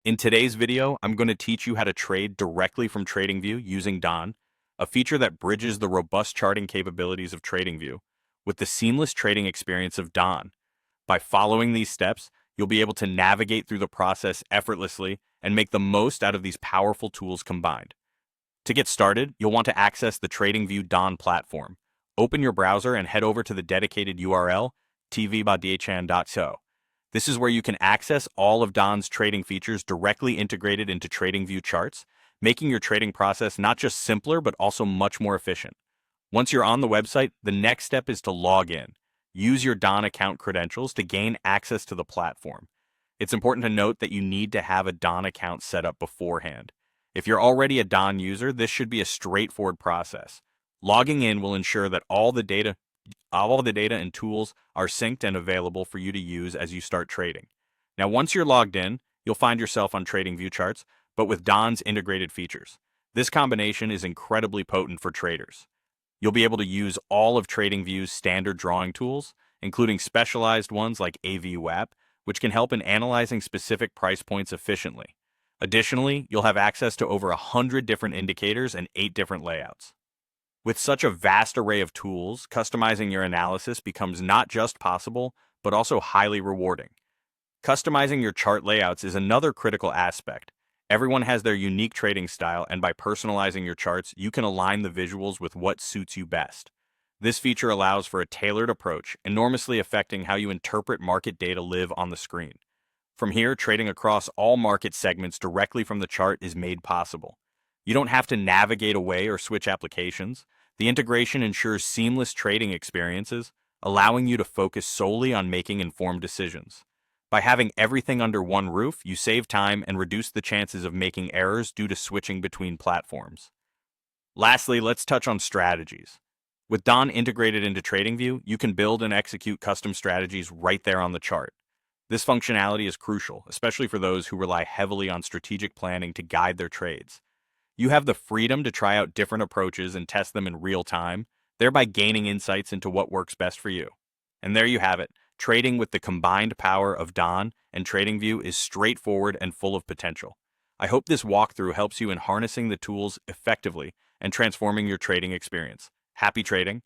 In today's video, I'm going to teach you how to trade directly from TradingView using Dhan, a feature that bridges the robust charting capabilities of TradingView with the seamless trading experience of Dhan. By following these steps, you'll be able to navigate through the process effortlessly and make the most out of these powerful tools combined. To get started, you'll want to access the TradingView Dhan platform. Open your browser and head over to the dedicated URL, tvbadhn.so. This is where you can access all of Dhan's trading features directly integrated into TradingView charts, making your trading process not just simpler but also much more efficient. Once you're on the website, the next step is to log in. Use your Dhan account credentials to gain access to the platform. It's important to note that you need to have a Dhan account set up beforehand. If you're already a Dhan user, this should be a straightforward process. Logging in will ensure that all the data and tools are synced and available for you to use as you start trading. Now, once you're logged in, you'll find yourself on TradingView charts, but with Dhan's integrated features. This combination is incredibly potent for traders. You'll be able to use all of TradingView's standard drawing tools, including specialized ones like AVWAP, which can help in analyzing specific price points efficiently. Additionally, you'll have access to over 100 different indicators and 8 different layouts. With such a vast array of tools, customizing your analysis becomes not just possible, but also highly rewarding. Customizing your chart layouts is another critical aspect. Everyone has their unique trading style, and by personalizing your charts, you can align the visuals with what suits you best. This feature allows for a tailored approach, enormously affecting how you interpret market data live on the screen. From here, trading across all market segments directly from the chart is made possible. You don't have to navigate away or switch applications. The integration ensures seamless trading experiences, allowing you to focus solely on making informed decisions. By having everything under one roof, you save time and reduce the chances of making errors due to switching between platforms. Lastly, let's touch on strategies. With Dhan integrated into TradingView, you can build and execute custom strategies right there on the chart. This functionality is crucial, especially for those who rely heavily on strategic planning to guide their trades. You have the freedom to try out different approaches and test them in real time, thereby gaining insights into what works best for you. And there you have it. Trading with the combined power of Dhan and TradingView is straightforward and full of potential. I hope this walkthrough helps you in harnessing the tools effectively and transforming your trading experience. Happy trading!